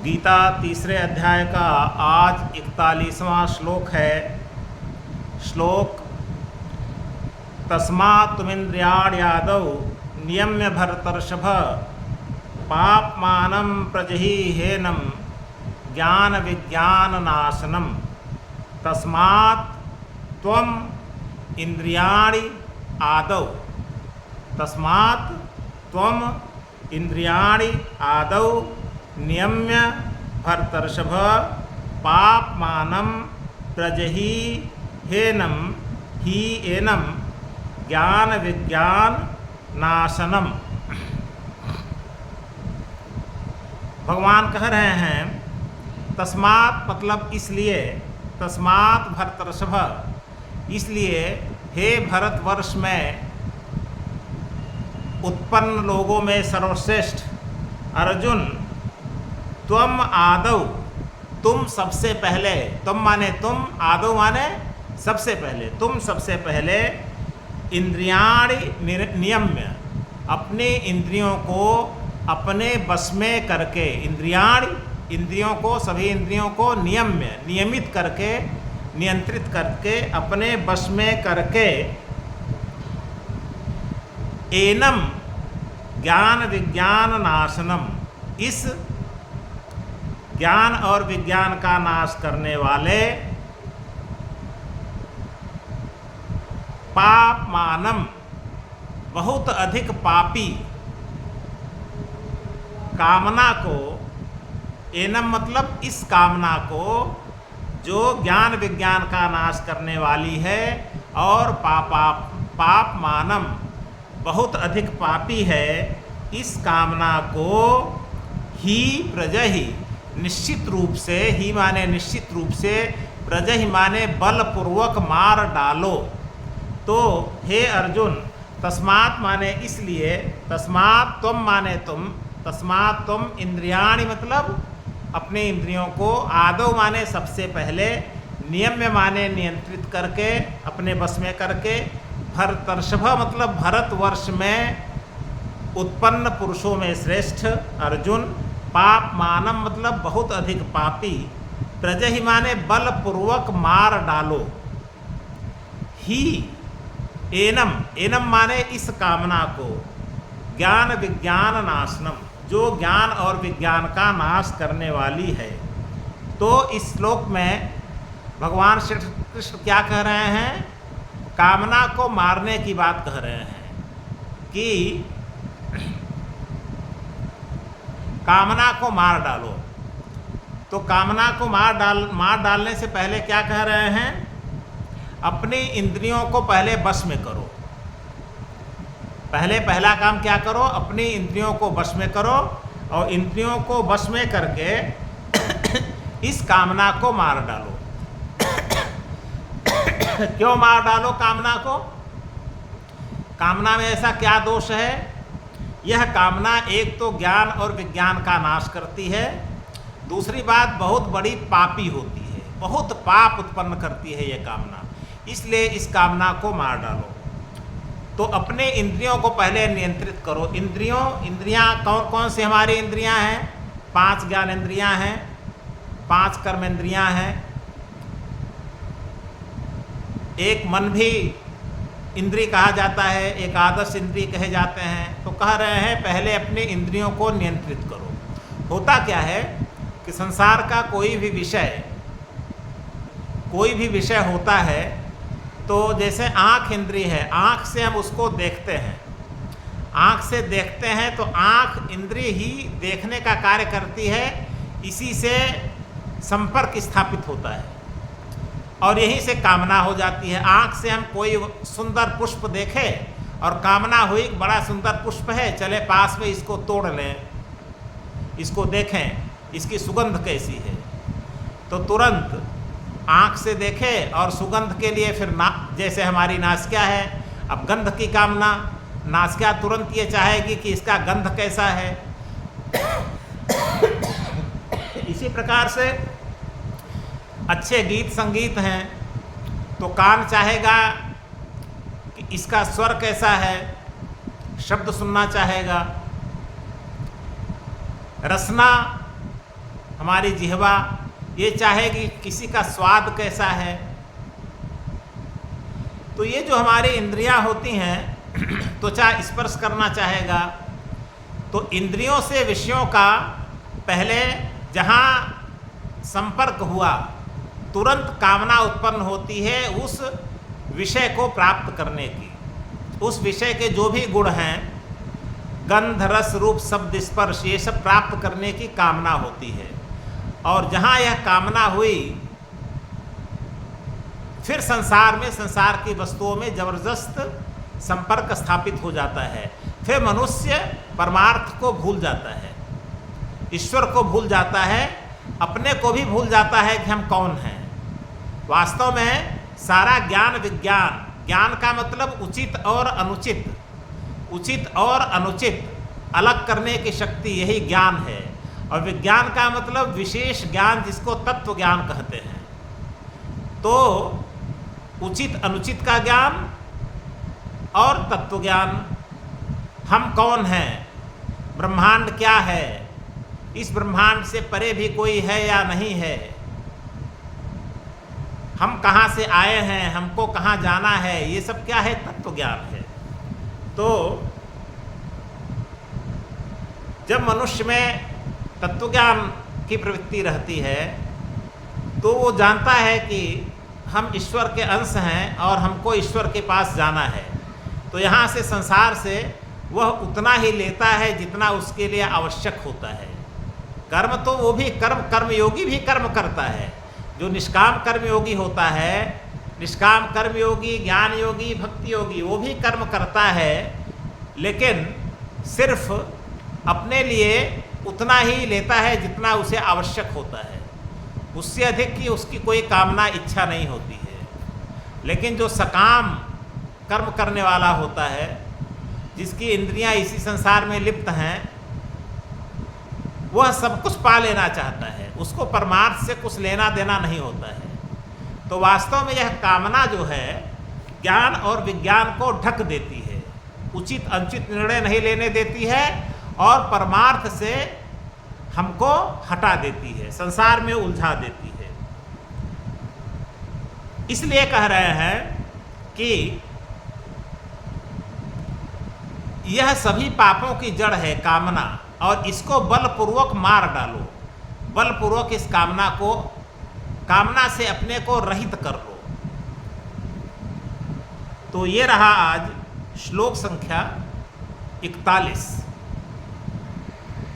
गीता तीसरे अध्याय का आज 41वां श्लोक है। श्लोक तस्मात्त्वमिन्द्रियाण्यादौ नियम्य भरतर्षभ पाप्मानं प्रजहीहेनं ज्ञान विज्ञाननाशनम। तस्मात् त्वम इंद्रियाणि आदौ तस्मात् त्वम इंद्रियाणि आदौ नियम्य भरतर्षभ पाप्मानं प्रजहीहेनं ही एनं ज्ञान विज्ञान नाशनम। भगवान कह रहे हैं तस्मात् मतलब इसलिए, तस्मात् भरतर्षभ इसलिए हे भरतवर्ष में उत्पन्न लोगों में सर्वश्रेष्ठ अर्जुन, त्वम आदौ तुम सबसे पहले, तुम माने तुम, आदौ माने सबसे पहले, तुम सबसे पहले इंद्रियाणि नियम्य अपने इंद्रियों को अपने बस में करके, इंद्रियाणि इंद्रियों को, सभी इंद्रियों को नियम्य नियमित करके, नियंत्रित करके, अपने बस में करके एनम ज्ञान विज्ञान नाशनम इस ज्ञान और विज्ञान का नाश करने वाले पापमानम बहुत अधिक पापी कामना को, एनम मतलब इस कामना को जो ज्ञान विज्ञान का नाश करने वाली है, और पापमानम बहुत अधिक पापी है इस कामना को ही प्रजहि निश्चित रूप से, ही माने निश्चित रूप से, प्रजहि माने बलपूर्वक मार डालो। तो हे अर्जुन, तस्मात् माने इसलिए, तस्मात् त्वम माने तुम, तस्मात् त्वम इंद्रियाणि मतलब अपने इंद्रियों को, आदौ माने सबसे पहले, नियम्य माने नियंत्रित करके, अपने बस में करके, भरतर्षभ मतलब भरतवर्ष में उत्पन्न पुरुषों में श्रेष्ठ अर्जुन, पापमानम मतलब बहुत अधिक पापी, प्रजहि माने बलपूर्वक मार डालो, ही एनम, एनम माने इस कामना को, ज्ञान विज्ञान नाशनम जो ज्ञान और विज्ञान का नाश करने वाली है। तो इस श्लोक में भगवान श्री कृष्ण क्या कह रहे हैं? कामना को मारने की बात कह रहे हैं कि कामना को मार डालो। तो कामना को मार डालने से पहले क्या कह रहे हैं? अपनी इंद्रियों को पहले बस में करो। पहला काम क्या करो? अपनी इंद्रियों को बस में करो, और इंद्रियों को बस में करके इस कामना को मार डालो। क्यों मार डालो कामना को? कामना में ऐसा क्या दोष है? यह कामना एक तो ज्ञान और विज्ञान का नाश करती है, दूसरी बात बहुत बड़ी पापी होती है, बहुत पाप उत्पन्न करती है यह कामना, इसलिए इस कामना को मार डालो। तो अपने इंद्रियों को पहले नियंत्रित करो। इंद्रियां कौन कौन सी हमारी इंद्रियां हैं? 5 ज्ञान इंद्रियां हैं, 5 कर्म इंद्रियां हैं, एक मन भी इंद्रिय कहा जाता है, एक आदर्श इंद्रिय कहे जाते हैं। तो कह रहे हैं पहले अपने इंद्रियों को नियंत्रित करो। होता क्या है कि संसार का कोई भी विषय होता है, तो जैसे आँख इंद्रिय है, आँख से हम उसको देखते हैं, आँख से देखते हैं तो आँख इंद्रिय ही देखने का कार्य करती है, इसी से संपर्क स्थापित होता है और यहीं से कामना हो जाती है। आँख से हम कोई सुंदर पुष्प देखें और कामना हुई बड़ा सुंदर पुष्प है, चले पास में इसको तोड़ लें, इसको देखें इसकी सुगंध कैसी है, तो तुरंत आँख से देखे और सुगंध के लिए फिर जैसे हमारी नासिका है, अब गंध की कामना, नासिका तुरंत ये चाहेगी कि इसका गंध कैसा है। इसी प्रकार से अच्छे गीत संगीत हैं तो कान चाहेगा कि इसका स्वर कैसा है, शब्द सुनना चाहेगा। रसना हमारी जिह्वा ये चाहेगी किसी का स्वाद कैसा है। तो ये जो हमारी इंद्रियां होती हैं, त्वचा स्पर्श करना चाहेगा, तो इंद्रियों से विषयों का पहले जहाँ संपर्क हुआ तुरंत कामना उत्पन्न होती है उस विषय को प्राप्त करने की। उस विषय के जो भी गुण हैं, गंध रस रूप शब्द स्पर्श, ये सब प्राप्त करने की कामना होती है। और जहाँ यह कामना हुई, फिर संसार में, संसार की वस्तुओं में जबरदस्त संपर्क स्थापित हो जाता है। फिर मनुष्य परमार्थ को भूल जाता है, ईश्वर को भूल जाता है, अपने को भी भूल जाता है कि हम कौन हैं। वास्तव में सारा ज्ञान विज्ञान, ज्ञान का मतलब उचित और अनुचित, उचित और अनुचित अलग करने की शक्ति, यही ज्ञान है। और विज्ञान का मतलब विशेष ज्ञान, जिसको तत्व ज्ञान कहते हैं। तो उचित अनुचित का ज्ञान और तत्व ज्ञान, हम कौन हैं, ब्रह्मांड क्या है, इस ब्रह्मांड से परे भी कोई है या नहीं है, हम कहाँ से आए हैं, हमको कहाँ जाना है, ये सब क्या है, तत्व ज्ञान है। तो जब मनुष्य में तत्व ज्ञान की प्रवृत्ति रहती है तो वो जानता है कि हम ईश्वर के अंश हैं और हमको ईश्वर के पास जाना है। तो यहाँ से, संसार से वह उतना ही लेता है जितना उसके लिए आवश्यक होता है। कर्म तो वो भी कर्मयोगी भी कर्म करता है। जो निष्काम कर्मयोगी होता है, निष्काम कर्मयोगी, ज्ञान योगी, भक्ति योगी, वो भी कर्म करता है, लेकिन सिर्फ अपने लिए उतना ही लेता है जितना उसे आवश्यक होता है। उससे अधिक की उसकी कोई कामना, इच्छा नहीं होती है। लेकिन जो सकाम कर्म करने वाला होता है, जिसकी इंद्रियां इसी संसार में लिप्त हैं, वह सब कुछ पा लेना चाहता है, उसको परमार्थ से कुछ लेना देना नहीं होता है। तो वास्तव में यह कामना जो है, ज्ञान और विज्ञान को ढक देती है, उचित अनुचित निर्णय नहीं लेने देती है और परमार्थ से हमको हटा देती है, संसार में उलझा देती है। इसलिए कह रहे हैं कि यह सभी पापों की जड़ है कामना, और इसको बलपूर्वक मार डालो, बलपूर्वक इस कामना को, कामना से अपने को रहित कर लो। तो ये रहा आज श्लोक संख्या 41।